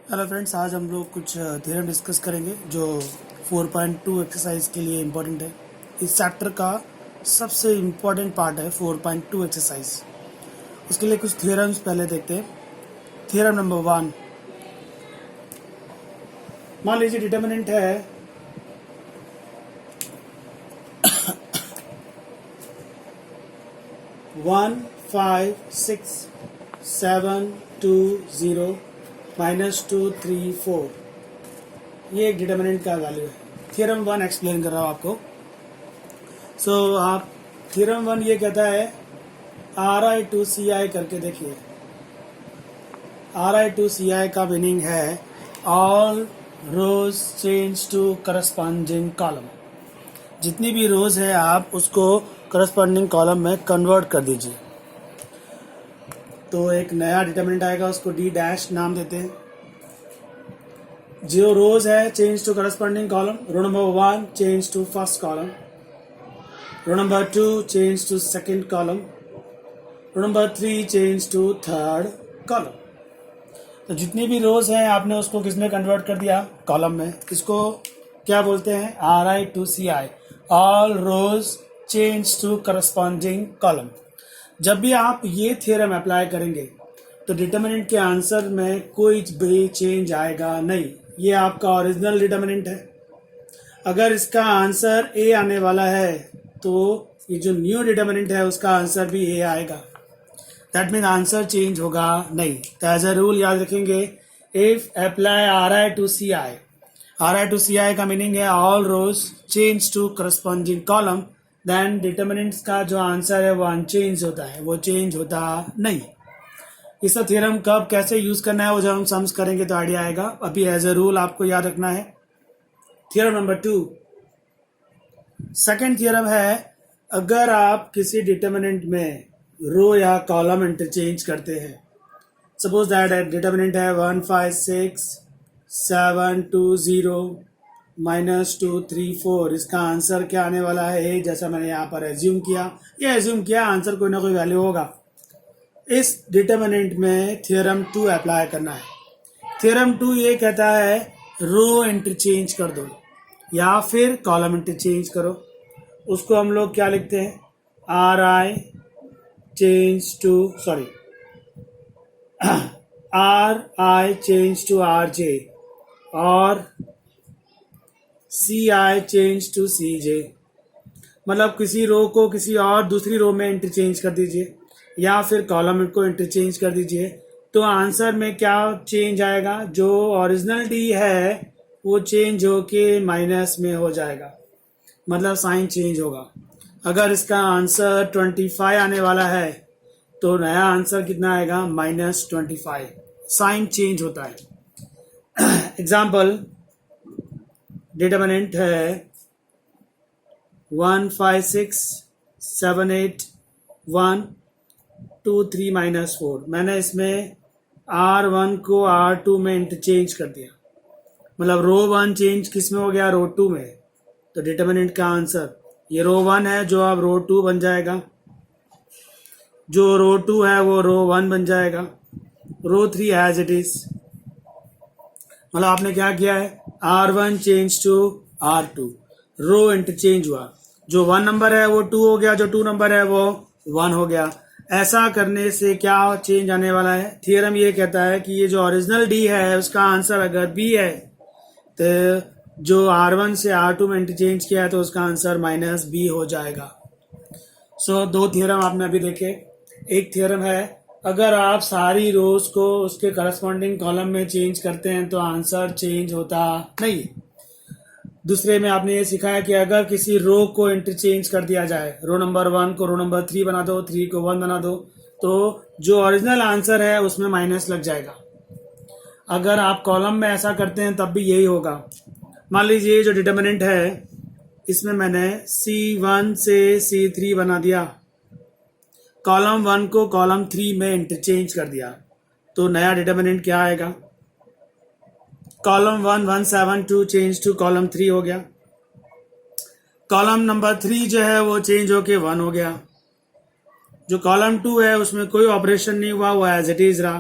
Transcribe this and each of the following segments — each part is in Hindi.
हेलो फ्रेंड्स, आज हम लोग कुछ थ्योरम डिस्कस करेंगे जो 4.2 एक्सरसाइज के लिए इम्पोर्टेंट है। इस चैप्टर का सबसे इम्पोर्टेंट पार्ट है 4.2 एक्सरसाइज। उसके लिए कुछ थ्योरम्स पहले देखते हैं। थ्योरम नंबर 1, मान लीजिए डिटर्मिनेंट है 1, 5, 6, 7, 2, 0, -2, 3, 4। ये एक डिटर्मिनेंट का वैल्यू है। थ्योरम 1 एक्सप्लेन कर रहा हूँ आपको। आप थ्योरम 1 ये कहता है RI टू CI करके देखिए। RI टू CI का मीनिंग है all rows change to corresponding column. जितनी भी रोज है आप उसको करस्पॉन्डिंग कॉलम में कन्वर्ट कर दीजिए। तो एक नया डिटर्मिनेंट आएगा, उसको D डैश नाम देते हैं। जो रोज है change to corresponding column. Row number 1 change to first column, row number 2 change to second column, row number 3 change to third column. तो जितनी भी रोज हैं आपने उसको किस में कन्वर्ट कर दिया? कॉलम में। इसको क्या बोलते हैं? RI to CI, all rows change to corresponding column. जब भी आप ये थ्योरम अप्लाई करेंगे तो डिटर्मिनेंट के आंसर में कोई भी चेंज आएगा नहीं। ये आपका ओरिजिनल डिटर्मिनेंट है। अगर इसका आंसर A आने वाला है तो ये जो न्यू डिटर्मिनेंट है उसका आंसर भी A आएगा। दैट मीन आंसर चेंज होगा नहीं। तो एज अ रूल याद रखेंगे, if apply RI to CI, RI to CI का मीनिंग है all rows change to corresponding column, then determinants का जो आंसर है वो अनचेंज होता है, वो चेंज होता नहीं। इस थ्योरम कब कैसे यूज करना है वो जब हम सम्स करेंगे तो आइडिया आएगा। अभी एज अ रूल आपको याद रखना है। थ्योरम नंबर 2, सेकेंड थ्योरम है, अगर आप किसी डिटर्मिनेंट में रो या कॉलम इंटरचेंज करते हैं, सपोज दैट डिटर्मिनेंट है 1, 5, 6, 7, 2, 0, -2, 3, 4। इसका आंसर क्या आने वाला है? A, जैसा मैंने यहाँ पर एज्यूम किया। ये एज्यूम किया आंसर कोई ना कोई वैल्यू होगा। इस डिटर्मिनेंट में थ्योरम 2 अप्लाई करना है। थ्योरम 2 ये कहता है रो इंटरचेंज कर दो या फिर कॉलम इंटरचेंज करो। उसको हम लोग क्या लिखते हैं? RI change to RI change to RJ और CI चेंज टू CJ। मतलब किसी रो को किसी और दूसरी रो में इंटरचेंज कर दीजिए या फिर कॉलम को इंटरचेंज कर दीजिए। तो आंसर में क्या चेंज आएगा? जो ओरिजिनल D है वो चेंज होके माइनस में हो जाएगा, मतलब साइन चेंज होगा। अगर इसका आंसर 25 आने वाला है तो नया आंसर कितना आएगा? -25। साइन चेंज होता है। एग्जाम्पल, डिटर्मिनेंट है 1, 5, 6, 7, 8, 1, 2, 3, -4। मैंने इसमें R1 को R2 में इंटरचेंज कर दिया, मतलब रो 1 चेंज किस में हो गया? रो 2 में। तो डिटर्मिनेंट का आंसर ये रो 1 है जो अब रो 2 बन जाएगा, जो रो 2 है वो रो 1 बन जाएगा, रो 3 एज इट इज। मतलब आपने क्या किया है? R1 change to R2, row interchange हुआ। जो 1 नंबर है वो 2 हो गया, जो 2 नंबर है वो 1 हो गया। ऐसा करने से क्या चेंज आने वाला है? थ्योरम ये कहता है कि ये जो ओरिजिनल D है उसका आंसर अगर B है तो जो R1 से R2 में इंटरचेंज किया है तो उसका आंसर -B हो जाएगा। दो थ्योरम आपने अभी देखे। एक थ्योरम है, अगर आप सारी रोज को उसके करस्पॉन्डिंग कॉलम में चेंज करते हैं तो आंसर चेंज होता नहीं। दूसरे में आपने ये सिखाया कि अगर किसी रो को इंटरचेंज कर दिया जाए, रो नंबर 1 को रो नंबर 3 बना दो, 3 को 1 बना दो, तो जो ओरिजिनल आंसर है उसमें माइनस लग जाएगा। अगर आप कॉलम में ऐसा करते हैं तब भी यही होगा। मान लीजिए जो डिटर्मिनेंट है इसमें मैंने C1 से C3 बना दिया, कॉलम 1 को कॉलम 3 में इंटरचेंज कर दिया, तो नया डिटर्मिनेंट क्या आएगा? कॉलम 1 1 7 2 चेंज टू कॉलम 3 हो गया। कॉलम नंबर 3 जो है वो चेंज होके 1 हो गया। जो कॉलम 2 है उसमें कोई ऑपरेशन नहीं हुआ, वो एज इट इज रहा।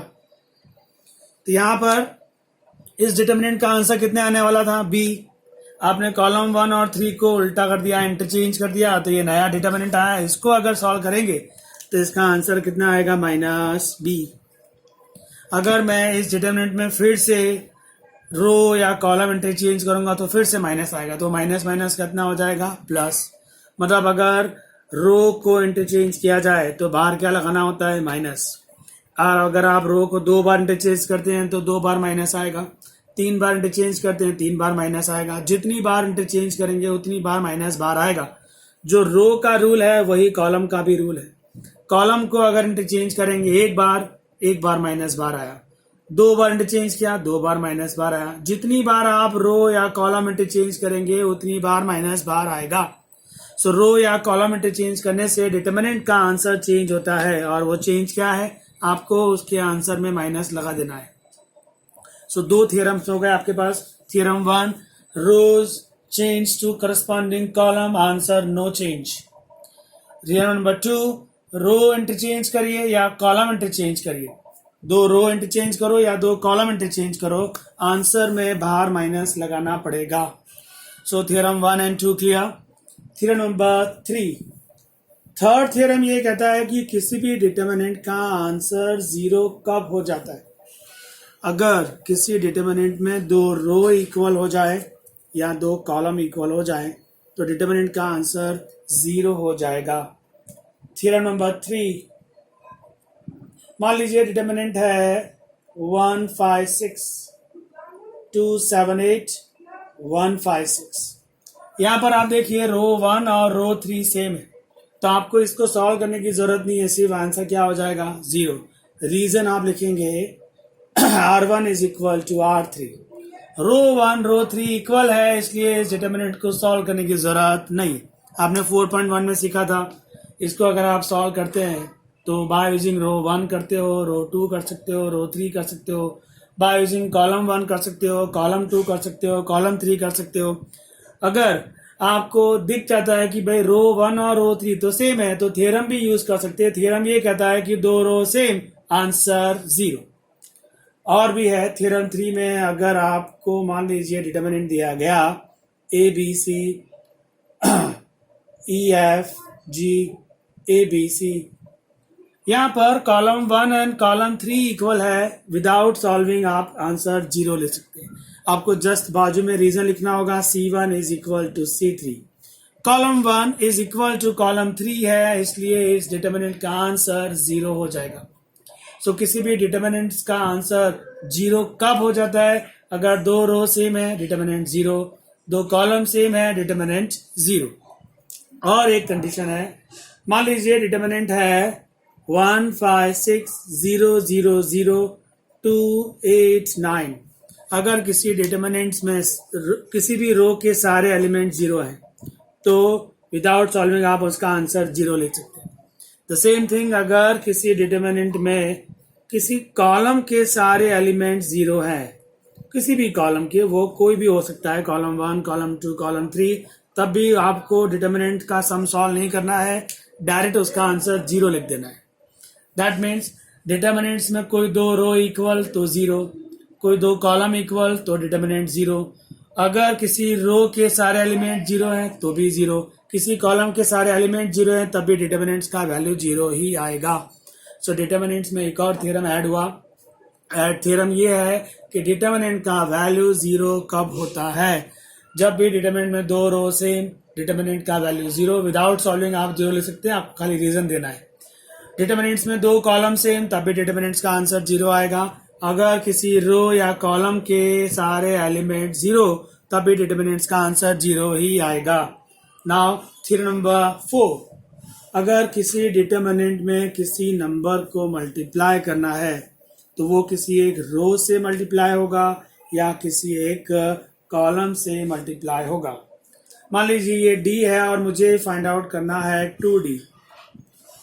तो यहाँ पर इस डिटर्मिनेंट का आंसर कितने आने वाला था, बी। आपने कॉलम 1 और 3 को उल्टा कर दिया, इंटरचेंज कर दिया, तो ये नया डिटर्मिनेंट आया। इसको अगर सॉल्व करेंगे तो इसका आंसर कितना आएगा, माइनस बी। अगर मैं इस डिटर्मिनेंट में फिर से रो या कॉलम इंटरचेंज करूंगा तो फिर से माइनस आएगा, तो माइनस माइनस कितना हो जाएगा, प्लस। मतलब अगर रो को इंटरचेंज किया जाए तो बाहर क्या लगाना होता है, माइनस। और अगर आप रो को 2 बार इंटरचेंज करते हैं तो 2 बार माइनस आएगा, 3 बार इंटरचेंज करते हैं 3 बार माइनस आएगा। जितनी बार इंटरचेंज करेंगे उतनी बार माइनस बार आएगा। जो रो का रूल है वही कॉलम का भी रूल है। कॉलम को अगर इंटरचेंज करेंगे एक बार माइनस बार आया, 2 बार इंटरचेंज किया 2 बार माइनस बार आया। जितनी बार आप रो या कॉलम इंटरचेंज करेंगे उतनी बार माइनस बार आएगा। सो रो या कॉलम इंटरचेंज करने से डिटर्मिनेंट का आंसर चेंज होता है, और वो चेंज क्या है, आपको उसके आंसर में माइनस लगा देना है। सो 2 थियरम्स हो गए आपके पास। Theorem 1, rows change to corresponding column, answer no change. Theorem number 2, row interchange करिए या कॉलम इंटरचेंज करिए, 2 रो इंटरचेंज करो या 2 कॉलम इंटरचेंज करो, आंसर में बाहर माइनस लगाना पड़ेगा। So theorem 1 and 2 clear. Theorem number 3, third theorem ये कहता है कि किसी भी डिटर्मिनेंट का आंसर 0 कब हो जाता है, अगर किसी डिटर्मिनेंट में 2 रो इक्वल हो जाए या 2 कॉलम इक्वल हो जाए तो डिटर्मिनेंट का आंसर 0 हो जाएगा। थियरम नंबर 3, मान लीजिए डिटर्मिनेंट है 1 5 6 2 7 8 1 5 6। यहां पर आप देखिए रो 1 और रो 3 सेम है, तो आपको इसको सॉल्व करने की जरूरत नहीं है, सिर्फ आंसर क्या हो जाएगा, 0। रीजन आप लिखेंगे R1 is equal to R3। Row 1 row 3 equal है, इसलिए इस डिटर्मिनेंट को सॉल्व करने की जरूरत नहीं। आपने 4.1 में सीखा था, इसको अगर आप सॉल्व करते हैं तो बाय यूजिंग रो 1 करते हो, रो 2 कर सकते हो, रो 3 कर सकते हो, बाय यूजिंग कॉलम 1 कर सकते हो, कॉलम 2 कर सकते हो, कॉलम 3 कर सकते हो। अगर आपको दिख जाता है कि भाई रो 1 और रो 3 तो सेम है, तो थ्योरम भी यूज कर सकते हैं। थ्योरम ये कहता है कि 2 रो सेम, आंसर 0। और भी है थ्योरम 3 में, अगर आपको मान लीजिए डिटर्मिनेंट दिया गया ABC EFG ABC, यहाँ पर कॉलम 1 एंड कॉलम 3 इक्वल है, विदाउट सॉल्विंग आप आंसर 0 ले सकते हैं। आपको जस्ट बाजू में रीजन लिखना होगा, C1 is equal to C3। Column 1 is equal to column 3 है, इसलिए इस डिटर्मिनेंट का आंसर 0 हो जाएगा। सो किसी भी डिटर्मिनेंट का आंसर 0 कब हो जाता है, अगर 2 रो सेम है डिटर्मिनेंट 0, 2 कॉलम सेम है डिटर्मिनेंट 0। और एक कंडीशन है, मान लीजिए डिटर्मिनेंट है 1 5 6 0 0 0 2 8 9। अगर किसी डिटर्मिनेंट्स में किसी भी रो के सारे एलिमेंट 0 हैं तो विदाउट सॉल्विंग आप उसका आंसर 0 ले सकते हैं। द सेम थिंग, अगर किसी डिटर्मिनेंट में किसी कॉलम के सारे एलिमेंट 0 हैं, किसी भी कॉलम के, वो कोई भी हो सकता है, कॉलम 1 कॉलम 2 कॉलम 3, तब भी आपको डिटर्मिनेंट का सम सॉल्व नहीं करना है, डायरेक्ट उसका आंसर 0 लिख देना है। दैट मीन्स डिटर्मिनेंट्स में कोई 2 रो इक्वल तो 0, कोई 2 कॉलम इक्वल तो डिटर्मिनेंट 0। अगर किसी रो के सारे एलिमेंट 0 हैं तो भी 0, किसी कॉलम के सारे एलिमेंट 0 हैं तब भी डिटर्मिनेंट्स का वैल्यू 0 ही आएगा। सो डिटर्मिनेंट्स में एक और थ्योरम ऐड हुआ। थ्योरम ये है कि डिटर्मिनेंट का वैल्यू 0 कब होता है, जब भी डिटर्मिनेंट में 2 रो सेम, डिटर्मिनेंट का वैल्यू 0। विदाउट सॉल्विंग आप 0 ले सकते हैं, आपको खाली रीजन देना है। डिटर्मिनेंट्स में 2 कॉलम सेम, तब भी डिटर्मिनेंट्स का आंसर 0 आएगा। अगर किसी रो या कॉलम के सारे एलिमेंट 0, तब भी डिटर्मिनेंट्स का आंसर 0 ही आएगा। नाउ थ्योरम नंबर 4, अगर किसी डिटर्मिनेंट में किसी नंबर को मल्टीप्लाई करना है तो वो किसी एक रो से मल्टीप्लाई होगा या किसी एक कॉलम से मल्टीप्लाई होगा। मान लीजिए ये D है और मुझे फाइंड आउट करना है 2D,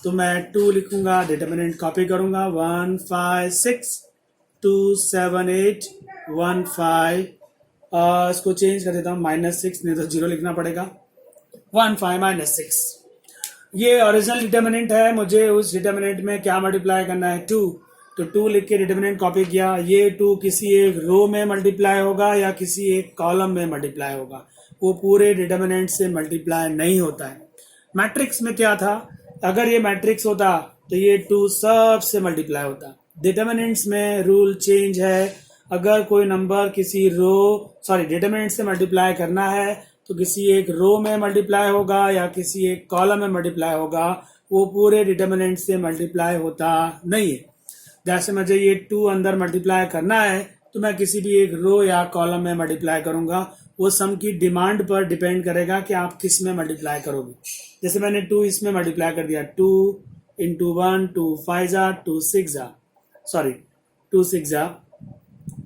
तो मैं 2 लिखूंगा, डिटर्मिनेंट कॉपी करूंगा, 1 5 6 2 7 8 1 5, इसको चेंज कर देता हूँ -6, नहीं तो 0 लिखना पड़ेगा, 1 5 -6। ये ओरिजिनल डिटर्मिनेंट है, मुझे उस डिटर्मिनेंट में क्या मल्टीप्लाई करना है, 2। तो 2 लिख के डिटर्मिनेंट कॉपी किया। ये 2 किसी एक रो में मल्टीप्लाई होगा या किसी एक कॉलम में मल्टीप्लाई होगा, वो पूरे डिटर्मिनेंट से मल्टीप्लाई नहीं होता है। मैट्रिक्स में क्या था, अगर ये मैट्रिक्स होता तो ये 2 सब से मल्टीप्लाई होता। डिटर्मिनेंट्स में रूल चेंज है, अगर कोई नंबर किसी डिटर्मिनेंट से मल्टीप्लाई करना है तो किसी एक रो में मल्टीप्लाई होगा या किसी एक कॉलम में मल्टीप्लाई होगा, वो पूरे डिटर्मिनेंट से मल्टीप्लाई होता नहीं है। जैसे मुझे ये 2 अंदर मल्टीप्लाई करना है तो मैं किसी भी एक रो या कॉलम में मल्टीप्लाई करूंगा, वो सम की डिमांड पर डिपेंड करेगा कि आप किस में मल्टीप्लाई करोगे। जैसे मैंने 2 इसमें मल्टीप्लाई कर दिया, 2 इंटू 1, 2 5 जा, 2 6 जा, 2 6 जा,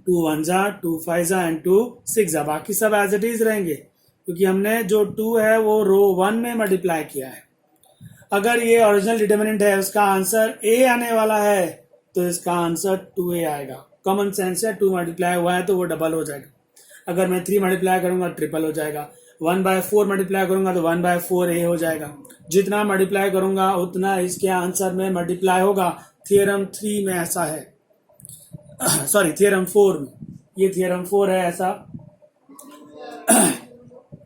2 1 जा, 2 5 जा एंड 2 6 जा। बाकी सब एज इट इज रहेंगे क्योंकि हमने जो 2 है वो रो 1 में मल्टीप्लाई किया है। अगर ये ओरिजिनल डिटर्मिनेंट है, उसका आंसर ए आने वाला है, तो इसका आंसर 2a आएगा। कॉमन सेंस है, 2 मल्टीप्लाई हुआ है तो वो डबल हो जाएगा। अगर मैं 3 मल्टीप्लाई करूंगा ट्रिपल हो जाएगा। 1/4 मल्टीप्लाई करूंगा तो 1/4a हो जाएगा। जितना मल्टीप्लाई करूंगा उतना इसके आंसर में मल्टीप्लाई होगा। थियरम 3 में ऐसा है, थियरम 4 में, ये थियरम 4 है ऐसा।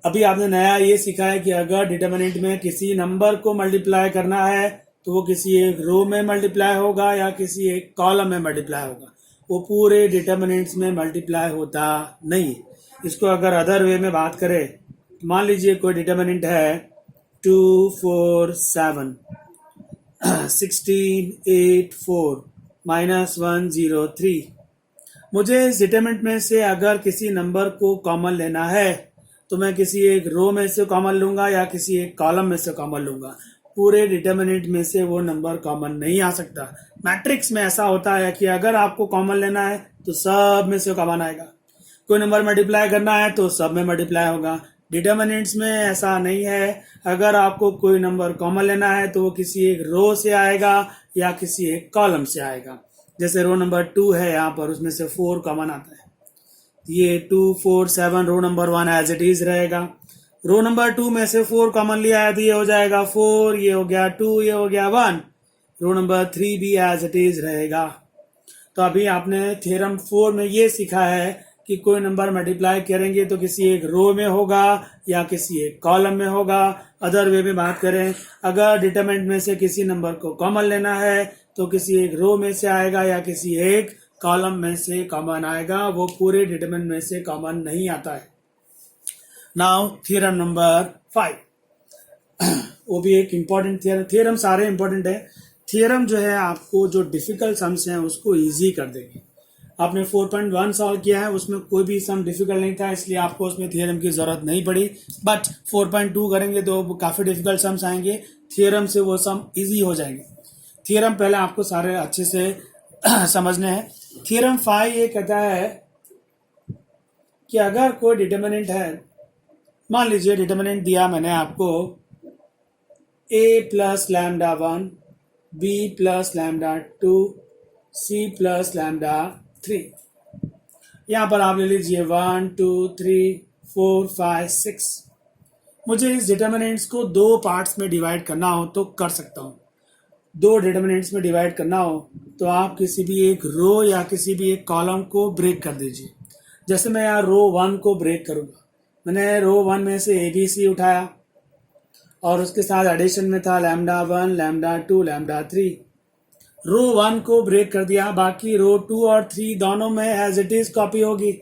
अभी आपने नया ये सीखा है कि अगर डिटर्मिनेंट में किसी नंबर को मल्टीप्लाई करना है तो वो किसी एक रो में मल्टीप्लाई होगा या किसी एक कॉलम में मल्टीप्लाई होगा, वो पूरे डिटर्मिनेंट्स में मल्टीप्लाई होता नहीं। इसको अगर अदर वे में बात करें, मान लीजिए कोई डिटर्मिनेंट है 2 4 7 16 8 4 -1 0 3। मुझे इस डिटर्मिनेंट में से अगर किसी नंबर को कॉमन लेना है तो मैं किसी एक रो में से कॉमन लूंगा या किसी एक कॉलम में से कॉमन लूंगा, पूरे डिटर्मिनेंट में से वो नंबर कॉमन नहीं आ सकता। मैट्रिक्स में ऐसा होता है कि अगर आपको कॉमन लेना है तो सब में से कॉमन आएगा, कोई नंबर मल्टीप्लाई करना है तो सब में मल्टीप्लाई होगा। डिटर्मिनेंट्स में ऐसा नहीं है, अगर आपको कोई नंबर कॉमन लेना है तो वो किसी एक रो से आएगा या किसी एक कॉलम से आएगा। जैसे रो नंबर 2 है यहाँ पर, उसमें से 4 कॉमन आता है, ये 2 4 7 row number 1 as it is रहेगा। रो नंबर 2 में से 4 कॉमन लिया है तो ये हो जाएगा 4, ये हो गया 2, ये हो गया 1। रो नंबर 3 भी एज इट इज रहेगा। तो अभी आपने थ्योरम 4 में ये सीखा है कि कोई नंबर मल्टीप्लाई करेंगे तो किसी एक रो में होगा या किसी एक कॉलम में होगा। अदर वे में बात करें, अगर डिटरमिनेंट में से किसी नंबर को कॉमन लेना है तो किसी एक रो में से आएगा या किसी एक कॉलम में से कॉमन आएगा, वो पूरे डिटरमिनेंट में से कॉमन नहीं आता है। नाउ थ्योरम नंबर 5, वो भी एक इम्पॉर्टेंट थियरम। थियरम सारे इम्पोर्टेंट है। थियरम जो है आपको जो डिफिकल्ट सम्स हैं उसको इजी कर देगी। आपने 4.1 सॉल्व किया है, उसमें कोई भी सम डिफिकल्ट नहीं था, इसलिए आपको उसमें थियरम की जरूरत नहीं पड़ी। बट 4.2 करेंगे तो काफी डिफिकल्ट सम्स आएंगे, थियरम से वो सम इजी हो जाएंगे। थियरम पहले आपको सारे अच्छे से समझने हैं। थियरम 5 ये कहता है कि अगर कोई डिटर्मिनेंट है, मान लीजिए डिटर्मिनेंट दिया मैंने आपको a plus lambda 1, b plus lambda 2, c plus lambda 3। यहां पर आप ले लीजिए 1 2 3 4 5 6। मुझे इस डिटर्मिनेंट्स को 2 पार्ट्स में डिवाइड करना हो तो कर सकता हूं। 2 डिटर्मिनेंट्स में डिवाइड करना हो तो आप किसी भी एक रो या किसी भी एक कॉलम को ब्रेक कर दीजिए। जैसे मैं यहाँ रो 1 को ब्रेक करूंगा, मैंने रो 1 में से ABC उठाया और उसके साथ एडिशन में था लैम्डा 1, लैम्डा 2, लैम्डा 3। रो 1 को ब्रेक कर दिया, बाकी रो 2 और 3 दोनों में एज इट इज कॉपी होगी,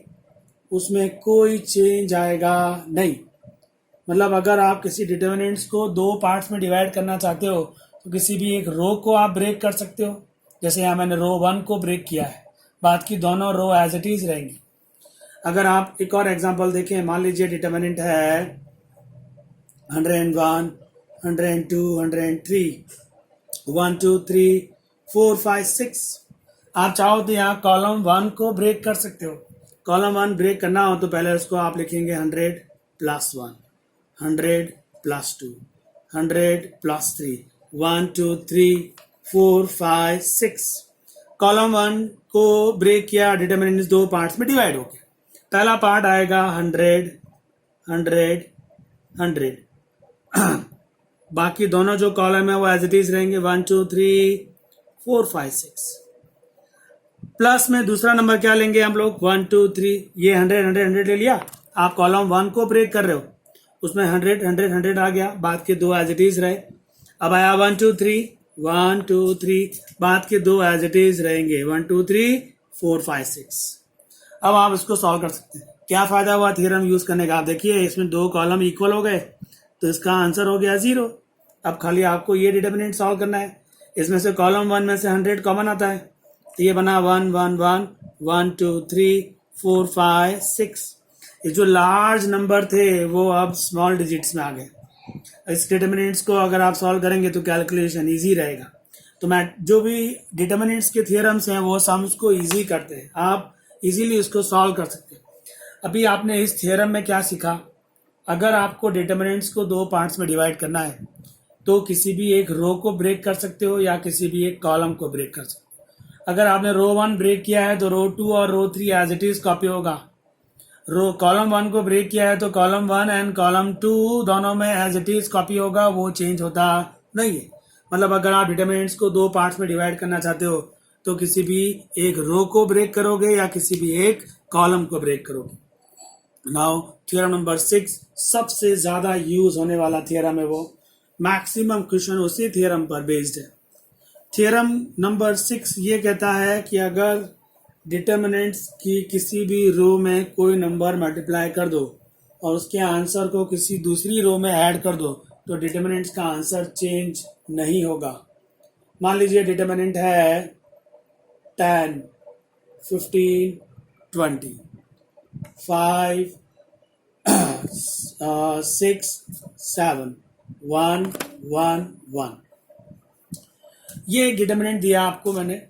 उसमें कोई चेंज आएगा नहीं। मतलब अगर आप किसी डिटर्मिनेंट्स को 2 पार्ट्स में डिवाइड करना चाहते हो तो किसी भी एक रो को आप ब्रेक कर सकते हो। जैसे यहाँ मैंने रो 1 को ब्रेक किया है, बाकी दोनों रो एज इट इज रहेंगी। अगर आप एक और एग्जांपल देखें, मान लीजिए डिटर्मिनेंट है 101, 102, 103, 1 2 3 4 5 6। आप चाहो तो यहाँ कॉलम 1 को ब्रेक कर सकते हो। कॉलम 1 ब्रेक करना हो तो पहले उसको आप लिखेंगे 100 प्लस 1, 100 प्लस 2, 100 प्लस 3, 1 2 3 4 5 6। कॉलम 1 को ब्रेक किया, डिटर्मिनेंट्स 2 पार्ट्स में डिवाइड हो गया। पहला पार्ट आएगा 100 100 100। बाकी दोनों जो कॉलम है वो एज इट इज रहेंगे 1 2 3 4 5 6। प्लस में दूसरा नंबर क्या लेंगे हम लोग, 1 2 3, ये 100 ले लिया। आप कॉलम 1 को ब्रेक कर रहे हो, उसमें 100 आ गया, बाद के दो एज इट इज रहे। अब आया 1 2 3, 1 2 3, बाद के दो एज इट इज रहेंगे, 1 2 3 4 5 6। अब आप इसको सॉल्व कर सकते हैं। क्या फायदा हुआ थ्योरम यूज करने का, आप देखिए इसमें दो कॉलम इक्वल हो गए तो इसका आंसर हो गया 0। अब खाली आपको ये डिटर्मिनेंट सॉल्व करना है। इसमें से कॉलम 1 में से 100 कॉमन आता है, तो ये बना 1 1 1 1 2 3 4 5 6। ये जो लार्ज नंबर थे वो अब स्मॉल डिजिट्स में आ गए। इस डिटर्मिनेंट्स को अगर आप सॉल्व करेंगे तो कैलकुलेशन इजी रहेगा। तो मैं जो भी डिटर्मिनेंट्स के थियरम्स हैं वो सम्स को इजी करते हैं, आप इजीली इसको सॉल्व कर सकते हैं। अभी आपने इस थियरम में क्या सीखा, अगर आपको डिटर्मिनेंट्स को दो पार्ट्स में डिवाइड करना है तो किसी भी एक रो को ब्रेक कर सकते हो या किसी भी एक कॉलम को ब्रेक कर सकते हो। अगर आपने रो 1 ब्रेक किया है तो रो 2 और row 3 as it is copy होगा। रो कॉलम 1 को ब्रेक किया है तो कॉलम 1 एंड कॉलम 2 दोनों में एज इट इज कॉपी होगा, वो चेंज होता नहीं है। मतलब अगर आप डिटर्मिनेंट्स को दो पार्ट्स में डिवाइड करना चाहते हो तो किसी भी एक रो को ब्रेक करोगे या किसी भी एक कॉलम को ब्रेक करोगे। नाउ थ्योरम नंबर 6 सबसे ज्यादा यूज होने वाला थ्योरम है, वो मैक्सिमम क्वेश्चन उसी थ्योरम पर बेस्ड है। थ्योरम नंबर 6 ये कहता है कि अगर डिटर्मिनेंट्स की किसी भी रो में कोई नंबर मल्टीप्लाई कर दो और उसके आंसर को किसी दूसरी रो में ऐड कर दो तो डिटर्मिनेंट्स का आंसर चेंज नहीं होगा। मान लीजिए डिटर्मिनेंट है 10 15 20 5 6 7 1 1 1। ये डिटर्मिनेंट दिया आपको मैंने,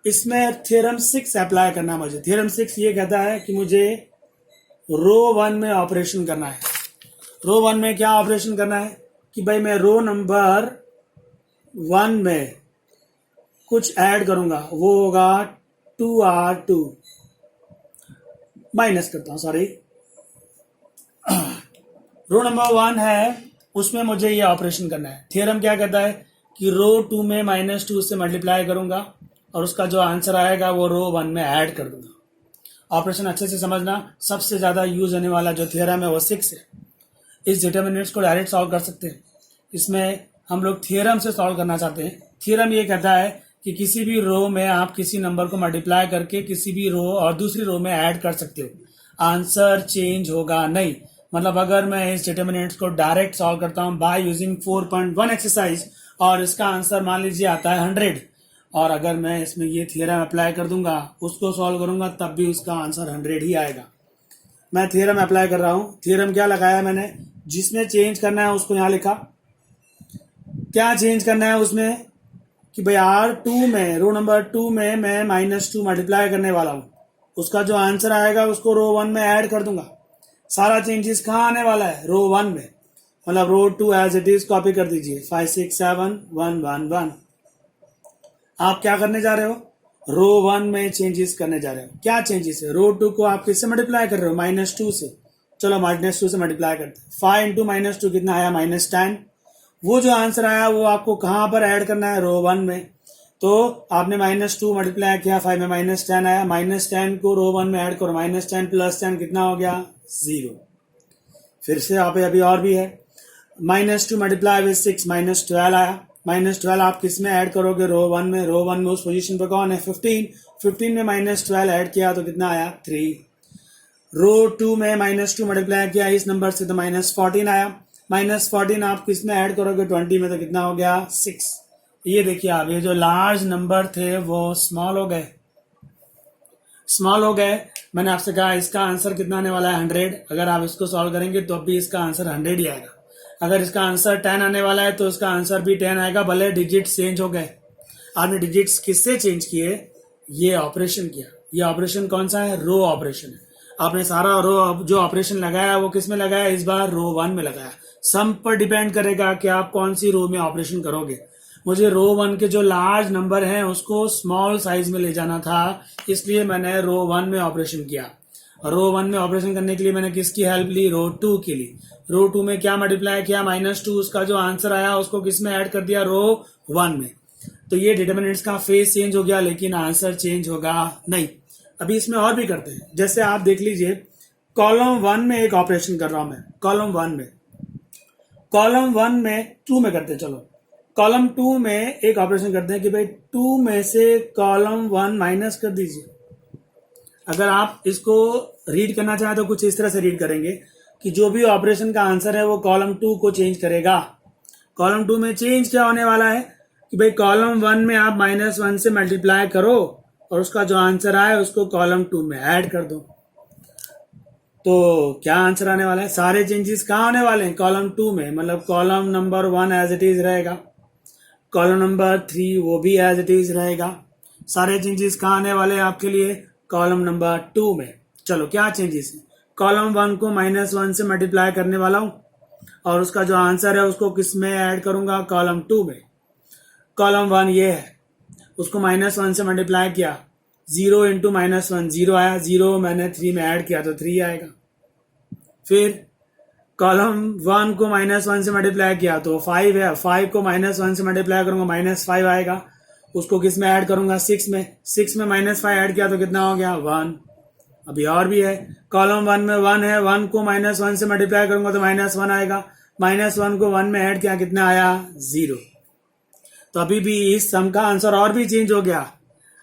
इसमें थ्योरम 6 अप्लाई करना है मुझे। थ्योरम 6 ये कहता है कि मुझे रो 1 में ऑपरेशन करना है। रो 1 में क्या ऑपरेशन करना है कि भाई मैं रो नंबर 1 में कुछ ऐड करूंगा, वो होगा 2R2 माइनस करता हूं, सॉरी। रो नंबर 1 है उसमें मुझे ये ऑपरेशन करना है। थ्योरम क्या कहता है कि रो 2 में -2 से मल्टीप्लाई करूंगा और उसका जो आंसर आएगा वो रो 1 में ऐड कर दूंगा। ऑपरेशन अच्छे से समझना। सबसे ज्यादा यूज होने वाला जो थ्योरम है वो 6 है। इस डिटर्मिनेंट्स को डायरेक्ट सॉल्व कर सकते हैं। इसमें हम लोग थ्योरम से सॉल्व करना चाहते हैं। थ्योरम ये कहता है कि किसी भी रो में आप किसी नंबर को मल्टीप्लाई करके किसी भी रो और दूसरी रो में ऐड कर सकते हो, आंसर चेंज होगा नहीं। मतलब अगर मैं इस डिटर्मिनेंट्स को डायरेक्ट सॉल्व करता हूं बाय यूजिंग 4.1 एक्सरसाइज और इसका आंसर मान लीजिए आता है 100, और अगर मैं इसमें ये थ्योरम अप्लाई कर दूंगा, उसको सॉल्व करूंगा, तब भी उसका आंसर 100 ही आएगा। मैं थ्योरम अप्लाई कर रहा हूं। थ्योरम क्या लगाया मैंने, जिसमें चेंज करना है उसको यहां लिखा। क्या चेंज करना है उसमें कि भाई R2 में, रो नंबर 2 में मैं -2 मल्टीप्लाई करने वाला हूं, उसका जो आंसर आएगा उसको रो 1 में ऐड कर दूंगा। सारा चेंजेस कहाँ आने वाला है, रो 1 में। मतलब रो 2 एज इट इज कॉपी कर दीजिए, 5 6 7 1 1 1। आप क्या करने जा रहे हो, रो 1 में चेंजेस करने जा रहे हो। क्या चेंजेस है, रो 2 को आप किससे मल्टीप्लाई कर रहे हो, -2 से। चलो -2 से मल्टीप्लाई करते हैं। 5 इंटू -2 कितना आया, -10। वो जो आंसर आया वो आपको कहां पर ऐड करना है, रो 1 में। तो आपने -2 मल्टीप्लाई किया, 5 में -10 आया, -10 को रो 1 में ऐड करो, -10 + 10 कितना हो गया, 0। फिर से यहाँ पे अभी और भी है, -2 मल्टीप्लाई विद 6 -12 आया। -12 आप किस में ऐड करोगे, रो 1 में। रो 1 में उस पोजीशन पर कौन है, 15। 15 में -12 ऐड किया तो कितना आया, 3। रो 2 में -2 मल्टीप्लाई किया इस नंबर से तो -14 आया। -14 आप किस में ऐड करोगे, 20 में, तो कितना हो गया, 6। ये देखिए आप, ये जो लार्ज नंबर थे वो स्मॉल हो गए, स्मॉल हो गए। मैंने आपसे कहा इसका आंसर कितना आने वाला है, 100। अगर आप इसको सॉल्व करेंगे तो अभी इसका आंसर 100 ही आएगा। अगर इसका आंसर 10 आने वाला है तो इसका आंसर भी 10 आएगा, भले डिजिट्स चेंज हो गए। आपने डिजिट्स किससे चेंज किए, ये ऑपरेशन किया। ये ऑपरेशन कौन सा है, रो ऑपरेशन है। आपने सारा रो जो ऑपरेशन लगाया वो किस में लगाया, इस बार रो 1 में लगाया। सम पर डिपेंड करेगा कि आप कौन सी रो में ऑपरेशन करोगे। मुझे रो 1 के जो लार्ज नंबर हैं उसको स्मॉल साइज में ले जाना था, इसलिए मैंने रो 1 में ऑपरेशन किया। रो 1 में ऑपरेशन करने के लिए मैंने किसकी हेल्प ली, रो 2 की ली। रो 2 में क्या मल्टीप्लाई किया, -2, उसका जो आंसर आया उसको किस में ऐड कर दिया, रो 1 में। तो ये डिटर्मिनेंट्स का फेस चेंज हो गया, लेकिन आंसर चेंज होगा नहीं। अभी इसमें और भी करते हैं, जैसे आप देख लीजिए कॉलम 1 में एक ऑपरेशन कर रहा हूं मैं, कॉलम 1 में 2 में करते हैं। चलो कॉलम 2 में एक ऑपरेशन करते हैं कि भाई 2 में से कॉलम 1 माइनस कर दीजिए। अगर आप इसको रीड करना चाहें तो कुछ इस तरह से रीड करेंगे कि जो भी ऑपरेशन का आंसर है वो कॉलम 2 को चेंज करेगा। कॉलम 2 में चेंज क्या होने वाला है कि भाई कॉलम 1 में आप -1 से मल्टीप्लाई करो और उसका जो आंसर आए उसको कॉलम 2 में ऐड कर दो। तो क्या आंसर आने वाला है? सारे चेंजेस कहाँ होने वाले हैं? कॉलम 2 में, मतलब column number 1 as it is रहेगा, कॉलम नंबर 3 वो भी एज इट इज रहेगा। सारे चेंजेस कहाँ आने वाले हैं आपके लिए? कॉलम नंबर 2 में। चलो क्या चेंजेस है? कॉलम 1 को -1 से मल्टीप्लाई करने वाला हूं और उसका जो आंसर है उसको किस में ऐड करूंगा? कॉलम 2 में। कॉलम 1 ये है, उसको -1 से मल्टीप्लाई किया, 0 इंटू -1 0 आया, 0 मैंने 3 में ऐड किया तो 3 आएगा। फिर कॉलम 1 को -1 से मल्टीप्लाई किया तो 5 है, 5 को -1 से मल्टीप्लाई करूंगा -5 आएगा, उसको किस में ऐड करूंगा? 6 में। 6 में -5 ऐड किया तो कितना हो गया? 1। अभी और भी है, कॉलम 1 में 1 है, 1 को -1 से मल्टीप्लाई करूंगा तो -1 आएगा, -1 को 1 में ऐड किया, कितना आया? 0। तो अभी भी इस सम का आंसर और भी चेंज हो गया।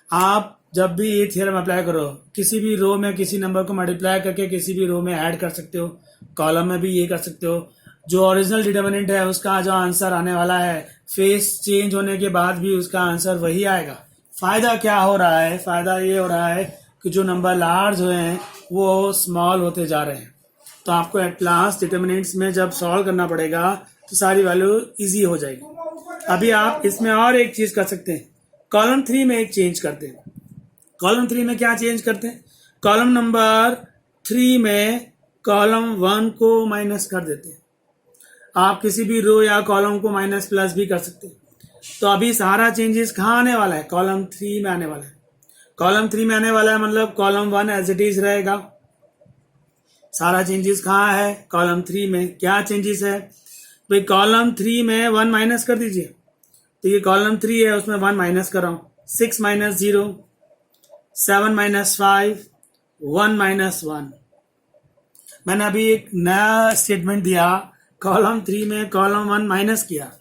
आप जब भी ये थ्योरम अप्लाई करो, किसी भी रो में किसी नंबर को मल्टीप्लाई करके किसी भी रो में ऐड कर सकते हो, कॉलम में भी ये कर सकते हो। जो ओरिजिनल डिटर्मिनेंट है उसका जो आंसर आने वाला है, फेस चेंज होने के बाद भी उसका आंसर वही आएगा। फायदा क्या हो रहा है? फायदा ये हो रहा है कि जो नंबर लार्ज हुए हैं वो स्मॉल होते जा रहे हैं। तो आपको एट लास्ट डिटर्मिनेंट्स में जब सॉल्व करना पड़ेगा तो सारी वैल्यू इजी हो जाएगी। अभी आप इसमें और एक चीज कर सकते हैं, कॉलम 3 में एक चेंज करते हैं। कॉलम 3 में क्या चेंज करते हैं? कॉलम नंबर 3 में कॉलम 1 को माइनस कर देते हैं। आप किसी भी रो या कॉलम को माइनस प्लस भी कर सकते हैं। तो अभी सारा चेंजेस कहाँ आने वाला है? कॉलम 3 में आने वाला है। कॉलम 3 में आने वाला है मतलब कॉलम 1 एज इट इज रहेगा। सारा चेंजेस कहाँ है? कॉलम 3 में। क्या चेंजेस है भाई? कॉलम 3 में 1 माइनस कर दीजिए, तो ये कॉलम 3 है उसमें 1 माइनस कर रहा हूं, 6 - 0, 7 - 5, 1 - 1। मैंने अभी एक नया स्टेटमेंट दिया, कॉलम 3 में कॉलम 1 माइनस किया।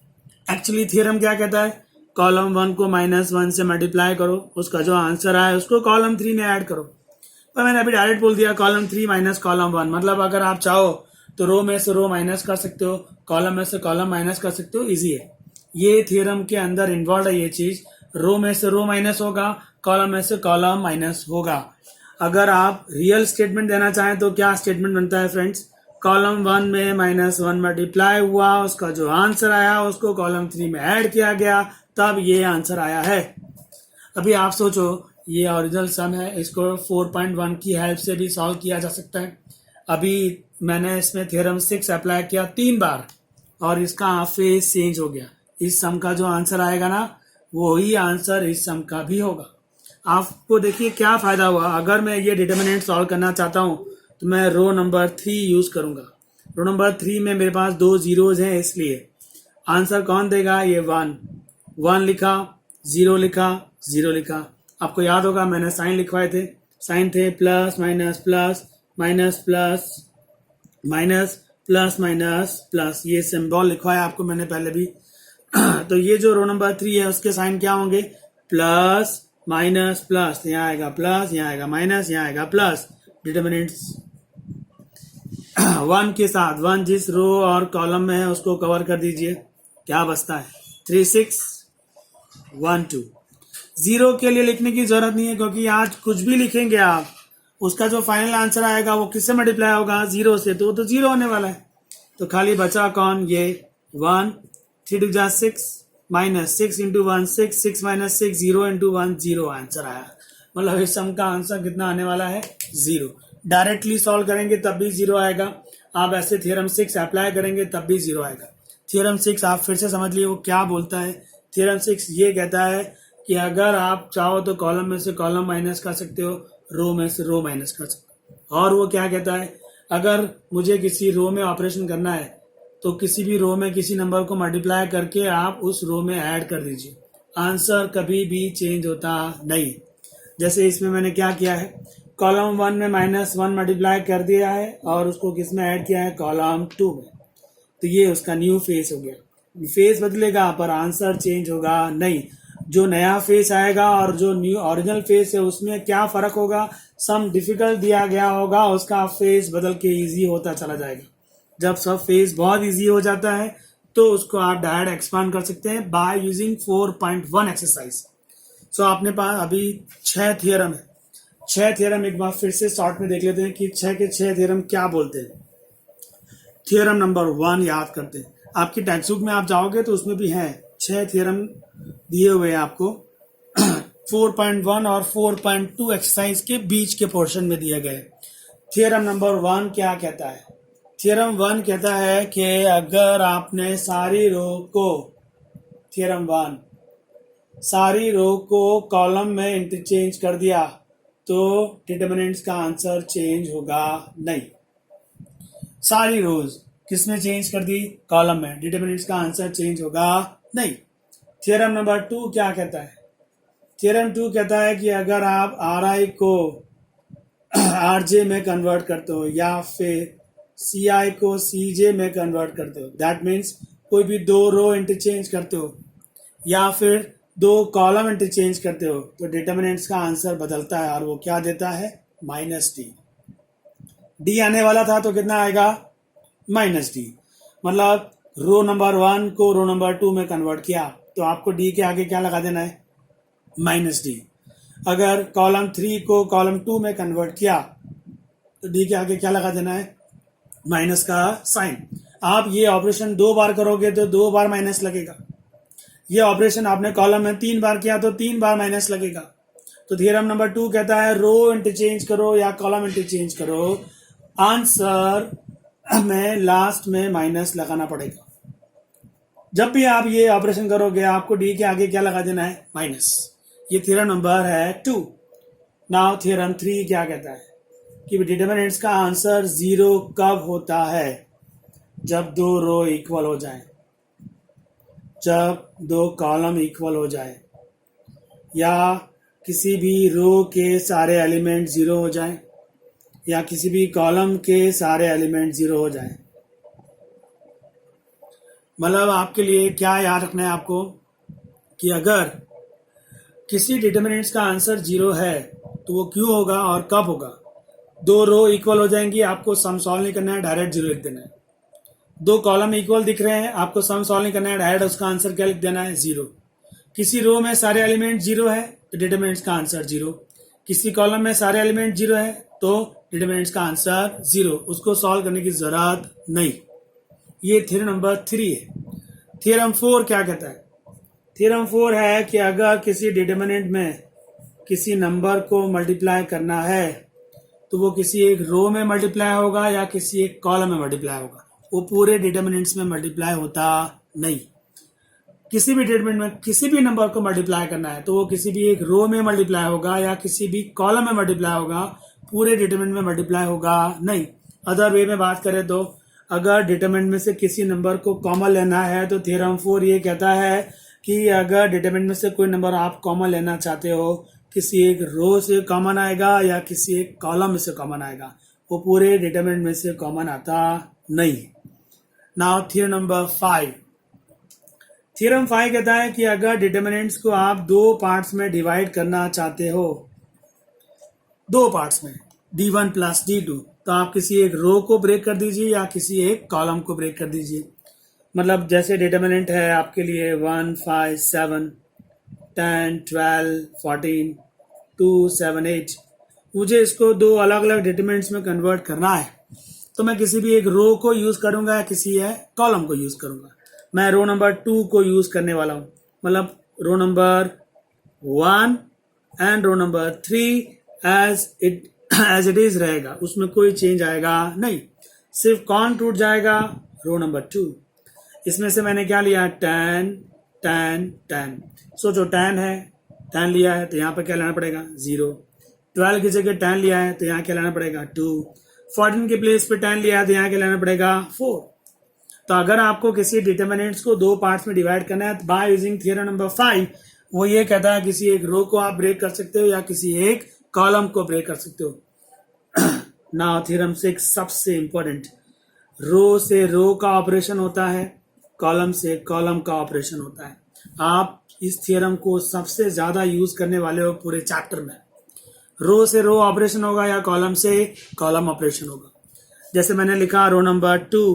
एक्चुअली थ्योरम क्या कहता है? कॉलम 1 को -1 से मल्टीप्लाई करो, उसका जो आंसर आए उसको कॉलम 3 में ऐड करो। पर मैंने अभी डायरेक्ट बोल दिया कॉलम 3 माइनस कॉलम 1, मतलब अगर आप चाहो तो रो में से रो माइनस कर सकते हो, कॉलम में से कॉलम माइनस कर सकते हो, इजी है। ये थ्योरम के अंदर इन्वॉल्व है ये चीज, रो में से रो माइनस होगा, कॉलम में से कॉलम माइनस होगा। अगर आप रियल स्टेटमेंट देना चाहें तो क्या स्टेटमेंट बनता है फ्रेंड्स? कॉलम 1 में -1 मल्टीप्लाई हुआ, उसका जो आंसर आया उसको कॉलम 3 में ऐड किया गया, तब ये आंसर आया है। अभी आप सोचो, ये ओरिजिनल सम है, इसको 4.1 की हेल्प से भी सॉल्व किया जा सकता है। अभी मैंने इसमें थ्योरम 6 अप्लाई किया 3 बार और इसका फेस चेंज हो गया। इस सम का जो आंसर आएगा ना, वही आंसर इस सम का भी होगा। आपको देखिए क्या फायदा हुआ। अगर मैं ये डिटर्मिनेंट सॉल्व करना चाहता हूं तो मैं रो नंबर 3 यूज करूंगा। रो नंबर 3 में मेरे पास 2 जीरोज हैं, इसलिए आंसर कौन देगा? ये 1 लिखा, 0 लिखा, 0 लिखा। आपको याद होगा मैंने साइन लिखवाए थे, साइन थे plus minus plus minus plus minus plus minus plus, ये सिंबल लिखवाया आपको मैंने पहले भी। तो ये जो रो नंबर 3 है उसके साइन क्या होंगे? प्लस माइनस प्लस, यहाँ आएगा प्लस, यहाँ आएगा माइनस, यहाँ आएगा प्लस। डिटर्मिनेंट्स 1 के साथ 1 जिस रो और कॉलम में है उसको कवर कर दीजिए, क्या बचता है? 3 6 1 2। 0 के लिए लिखने की जरूरत नहीं है क्योंकि आज कुछ भी लिखेंगे आप, उसका जो फाइनल आंसर आएगा वो किससे मल्टीप्लाई होगा? 0 से, तो वो तो 0 होने वाला है। तो खाली बचा कौन? ये 1, 3 2 जा 6 माइनस 6 इंटू 1 6, 6 - 6, 0 इंटू 1 0 आंसर आया। मतलब इस सम का आंसर कितना आने वाला है? 0। डायरेक्टली सॉल्व करेंगे तब भी 0 आएगा, आप ऐसे थ्योरम 6 अप्लाई करेंगे तब भी 0 आएगा। थ्योरम 6 आप फिर से समझ लिए वो क्या बोलता है। थ्योरम 6 ये कहता है कि अगर आप चाहो तो कॉलम में से कॉलम माइनस कर सकते हो, रो में से रो माइनस कर सकते हो। और वो क्या कहता है? अगर मुझे किसी रो में ऑपरेशन करना है तो किसी भी रो में किसी नंबर को मल्टीप्लाई करके आप उस रो में ऐड कर दीजिए। आंसर कभी भी चेंज होता नहीं। जैसे इसमें मैंने क्या किया है, कॉलम 1 में -1 मल्टीप्लाई कर दिया है और उसको किस में ऐड किया है, कॉलम 2 में। तो ये उसका न्यू फेस हो गया। फेस बदलेगा पर आंसर चेंज होगा नहीं। जो नया फेस आएगा और जो न्यू ओरिजिनल फेस है उसमें क्या फर्क होगा, सम डिफिकल्ट दिया गया होगा, उसका फेस बदल के इजी होता चला जाएगा। जब सब फेस बहुत इजी हो जाता है तो उसको आप डायरेक्ट एक्सपांड कर सकते हैं बाय यूजिंग 4.1 एक्सरसाइज। सो आपने पास अभी 6 थियरम है। 6 थियरम एक बार फिर से शॉर्ट में देख लेते हैं कि 6 के 6 थियरम क्या बोलते हैं। थियरम नंबर 1 याद करते हैं। आपकी टेक्स्ट बुक में आप जाओगे तो उसमें भी हैं 6 थियरम दिए हुए हैं आपको 4.1 और 4.2 एक्सरसाइज के बीच के पोर्शन में दिए गए। थियरम नंबर 1 क्या कहता है? थियरम 1 कहता है कि अगर आपने सारी रो को, थियरम 1, सारी रो को कॉलम में इंटरचेंज कर दिया तो डिटरमिनेंट्स का आंसर चेंज होगा नहीं। सारी रोज किसमें चेंज कर दी, कॉलम में, डिटरमिनेंट्स का आंसर चेंज होगा नहीं। थियरम नंबर 2 क्या कहता है? थियरम 2 कहता है कि अगर आप RI को RJ में कन्वर्ट करते हो या फिर CI को CJ में कन्वर्ट करते हो, दैट मीन्स कोई भी 2 रो इंटरचेंज करते हो या फिर 2 कॉलम इंटरचेंज करते हो तो डिटरमिनेंट्स का आंसर बदलता है और वो क्या देता है, -D। D आने वाला था तो कितना आएगा, -D। मतलब रो नंबर 1 को रो नंबर 2 में कन्वर्ट किया तो आपको D के आगे क्या लगा देना है, -D। अगर कॉलम 3 को कॉलम 2 में कन्वर्ट किया तो D के आगे क्या लगा देना है, माइनस का साइन। आप ये ऑपरेशन 2 बार करोगे तो 2 बार माइनस लगेगा। ये ऑपरेशन आपने कॉलम में 3 बार किया तो 3 बार माइनस लगेगा। तो थियरम नंबर 2 कहता है रो इंटरचेंज करो या कॉलम इंटरचेंज करो, आंसर में लास्ट में माइनस लगाना पड़ेगा। जब भी आप ये ऑपरेशन करोगे आपको D के आगे क्या लगा देना है, माइनस। ये थियरम नंबर है 2। नाउ थियरम 3 क्या कहता है कि डिटरमिनेंट्स का आंसर 0 कब होता है, जब 2 रो इक्वल हो जाए, जब 2 कॉलम इक्वल हो जाए या किसी भी रो के सारे एलिमेंट 0 हो जाए या किसी भी कॉलम के सारे एलिमेंट 0 हो जाए। मतलब आपके लिए क्या याद रखना है आपको कि अगर किसी डिटरमिनेंट्स का आंसर 0 है तो वो क्यों होगा और कब होगा। 2 रो इक्वल हो जाएंगी, आपको सम सॉल्व नहीं करना है, डायरेक्ट 0 लिख देना है। 2 कॉलम इक्वल दिख रहे हैं, आपको सम सॉल्व नहीं करना है, डायरेक्ट उसका आंसर क्या लिख देना है, 0। किसी रो में सारे एलिमेंट 0 है तो डिटरमिनेंट्स का आंसर 0। किसी कॉलम में सारे एलिमेंट 0 है तो डिटरमिनेंट्स का आंसर 0। उसको सॉल्व करने की जरूरत नहीं। ये थियरम नंबर 3 है। थियरम 4 क्या कहता है? थियरम 4 है कि अगर किसी डिटरमिनेंट में किसी नंबर को मल्टीप्लाई करना है तो वो किसी एक रो में मल्टीप्लाई होगा या किसी एक कॉलम में मल्टीप्लाई होगा, वो पूरे डिटरमिनेंट्स में मल्टीप्लाई होता नहीं। किसी भी डिटरमिनेंट में किसी भी नंबर को मल्टीप्लाई करना है तो वो किसी भी एक रो में मल्टीप्लाई होगा या किसी भी कॉलम में मल्टीप्लाई होगा, पूरे डिटरमिनेंट में मल्टीप्लाई होगा नहीं। अदर वे में बात करें तो अगर डिटरमिनेंट में से किसी नंबर को कॉमन लेना है तो थियरम 4 ये कहता है कि अगर डिटरमिनेंट में से कोई नंबर आप कॉमन लेना चाहते हो, किसी एक रो से कॉमन आएगा या किसी एक कॉलम में से कॉमन आएगा, वो पूरे डिटरमिनेंट में से कॉमन आता नहीं। Now theorem number 5। थियरम 5 कहता है कि अगर डिटरमिनेंट्स को आप 2 पार्ट्स में डिवाइड करना चाहते हो, 2 पार्ट्स में, D1 प्लस D2, तो आप किसी एक रो को ब्रेक कर दीजिए या किसी एक कॉलम को ब्रेक कर दीजिए। मतलब जैसे डिटरमिनेंट है आपके लिए 1, 5, 7, 10, 12, 14, 2, 7, 8, मुझे इसको 2 अलग अलग डिटरमिनेंट्स में कन्वर्ट करना है तो मैं किसी भी एक रो को यूज करूंगा या किसी कॉलम को यूज करूंगा। मैं रो नंबर 2 को यूज करने वाला हूं, मतलब row number 1 and row number 3 as it is रहेगा, उसमें कोई चेंज आएगा नहीं, सिर्फ कौन टूट जाएगा, रो नंबर 2। इसमें से मैंने क्या लिया, 10, 10, 10। सोचो 10 है, 10 लिया है तो यहाँ पर क्या लेना पड़ेगा, 0। 12 की जगह 10 लिया है तो यहाँ क्या लेना पड़ेगा, 2। 14 के प्लेस पे 10 लिया है तो यहाँ क्या लेना पड़ेगा, 4। तो अगर आपको किसी डिटरमिनेंट्स को 2 पार्ट्स में डिवाइड करना है बाय यूजिंग थियरम नंबर 5 वो ये कहता है किसी एक रो को आप ब्रेक कर सकते हो या किसी एक कॉलम को ब्रेक कर सकते हो। नाउ थ्योरम 6 सबसे इंपॉर्टेंट, रो से रो का ऑपरेशन होता है, कॉलम से कॉलम का ऑपरेशन होता है। आप इस थ्योरम को सबसे ज्यादा यूज करने वाले हो पूरे चैप्टर में। रो से रो ऑपरेशन होगा या कॉलम से कॉलम ऑपरेशन होगा। जैसे मैंने लिखा रो नंबर 2,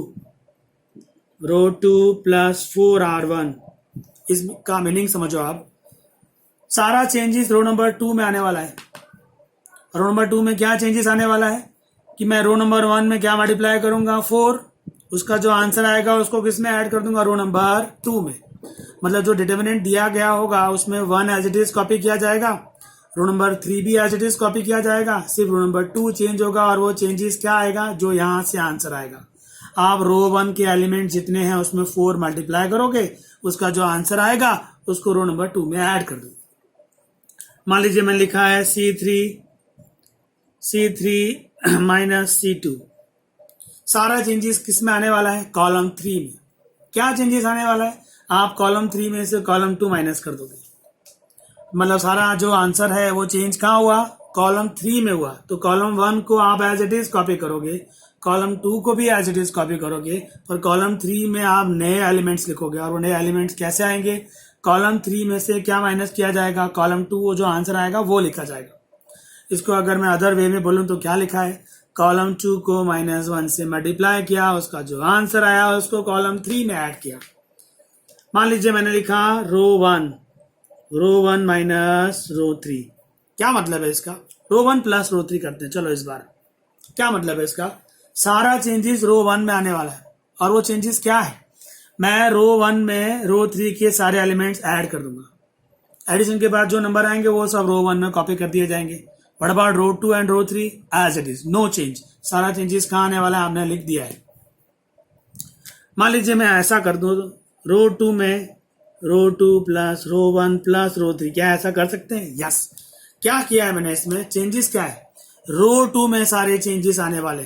रो 2 प्लस 4R1, इसका मीनिंग समझो आप। सारा चेंजेस रो नंबर 2 में आने वाला है। रो नंबर 2 में क्या चेंजेस आने वाला है कि मैं रो नंबर 1 में क्या मल्टीप्लाई करूंगा 4, उसका जो आंसर आएगा उसको किस में ऐड कर दूंगा रो नंबर 2 में। मतलब जो डिटर्मिनेंट दिया गया होगा उसमें 1 एज इट इज कॉपी किया जाएगा, रो नंबर 3 भी एज इट इज कॉपी किया जाएगा, सिर्फ रो नंबर 2 चेंज होगा और वो चेंजेस क्या आएगा जो यहां से आंसर आएगा। आप रो 1 के एलिमेंट जितने हैं उसमें 4 मल्टीप्लाई करोगे, उसका जो आंसर आएगा उसको रो नंबर 2 में ऐड कर दो। मान लीजिए मैंने लिखा है C3 माइनस C2, सारा चेंजेस किस में आने वाला है कॉलम 3 में। क्या चेंजेस आने वाला है, आप कॉलम 3 में से कॉलम 2 माइनस कर दोगे, मतलब सारा जो आंसर है वो चेंज कहाँ हुआ कॉलम 3 में हुआ। तो कॉलम 1 को आप एज इट इज कॉपी करोगे, कॉलम 2 को भी एज इट इज कॉपी करोगे, और कॉलम 3 में आप नए एलिमेंट्स लिखोगे। और वो नए एलिमेंट्स कैसे आएंगे, कॉलम 3 में से क्या माइनस किया जाएगा, कॉलम 2 वो जो आंसर आएगा वो लिखा जाएगा। इसको अगर मैं अदर वे में बोलूं तो क्या लिखा है, कॉलम 2 को -1 से मल्टीप्लाई किया, उसका जो आंसर आया उसको कॉलम 3 में ऐड किया। मान लीजिए मैंने लिखा रो 1 माइनस रो 3, क्या मतलब है इसका, रो 1 प्लस रो 3 करते हैं। चलो इस बार क्या मतलब है इसका, सारा चेंजेस रो 1 में आने वाला है। और वो चेंजेस क्या है, मैं रो 1 में रो 3 के सारे एलिमेंट्स ऐड कर दूंगा। एडिशन के बाद जो नंबर आएंगे वो सब रो 1 में कॉपी कर दिए जाएंगे। What about row 2 and row 3 as it is, no change. सारा चेंजेस कहाँ आने वाला है आपने लिख दिया है। मान लीजिए मैं ऐसा कर दूं, रो 2 में रो 2 प्लस रो 1 प्लस रो 3, क्या ऐसा कर सकते हैं, यस। क्या किया है मैंने इसमें, चेंजेस क्या है, रो 2 में सारे चेंजेस आने वाले।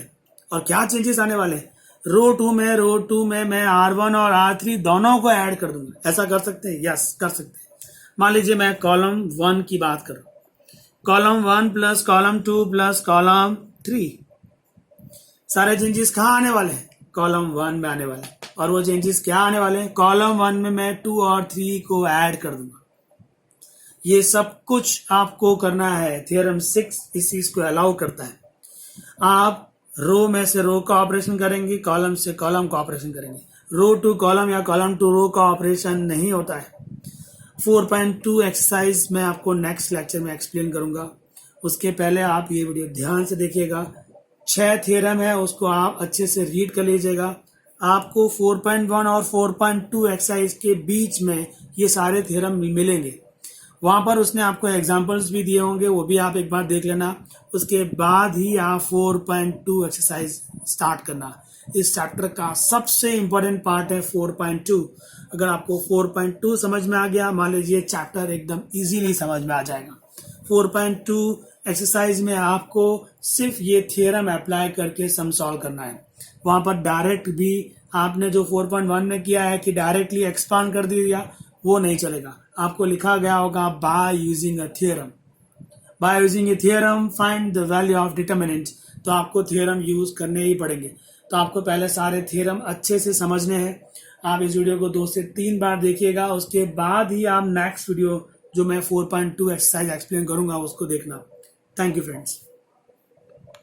और क्या चेंजेस आने वाले, रो 2 में मैं R1 और R3 दोनों को ऐड कर दूंगा। ऐसा कर सकते हैं, यस कर सकते हैं। मान लीजिए मैं कॉलम 1 की बात करूं, column 1 plus column 2 plus column 3, सारे चेंजेस कहाँ आने वाले हैं, कॉलम 1 में आने वाले हैं। और वो चेंजेस क्या आने वाले हैं, कॉलम 1 में मैं 2 और 3 को ऐड कर दूंगा। ये सब कुछ आपको करना है, थ्योरम 6 इस चीज को अलाउ करता है। आप रो में से रो का ऑपरेशन करेंगे, कॉलम से कॉलम का ऑपरेशन करेंगे। रो टू कॉलम या कॉलम टू रो का ऑपरेशन नहीं होता है। 4.2 एक्सरसाइज मैं आपको नेक्स्ट लेक्चर में एक्सप्लेन करूंगा। उसके पहले आप ये वीडियो ध्यान से देखिएगा। 6 थ्योरम है, उसको आप अच्छे से रीड कर लीजिएगा। आपको 4.1 और 4.2 एक्सरसाइज के बीच में ये सारे थ्योरम मिलेंगे। वहां पर उसने आपको एग्जांपल्स भी दिए होंगे, वो भी आप एक बार देख लेना। उसके बाद ही आप 4.2 एक्सरसाइज स्टार्ट करना। इस चैप्टर का सबसे इंपॉर्टेंट पार्ट है 4.2। अगर आपको 4.2 समझ में आ गया, मान लीजिए चैप्टर एकदम इजीली समझ में आ जाएगा। 4.2 एक्सरसाइज में आपको सिर्फ ये थ्योरम अप्लाई करके सम सॉल्व करना है। वहां पर डायरेक्ट भी आपने जो 4.1 में किया है कि डायरेक्टली एक्सपांड कर दिया, वो नहीं चलेगा। आपको लिखा गया होगा by using a theorem, by using A theorem find the value of determinant. तो आपको थ्योरम यूज करने ही पड़ेंगे। तो आपको पहले सारे थ्योरम अच्छे से समझने हैं। आप इस वीडियो को 2 से 3 बार देखिएगा, उसके बाद ही आप नेक्स्ट वीडियो जो मैं 4.2 एक्सरसाइज एक्सप्लेन करूंगा उसको देखना। Thank you friends.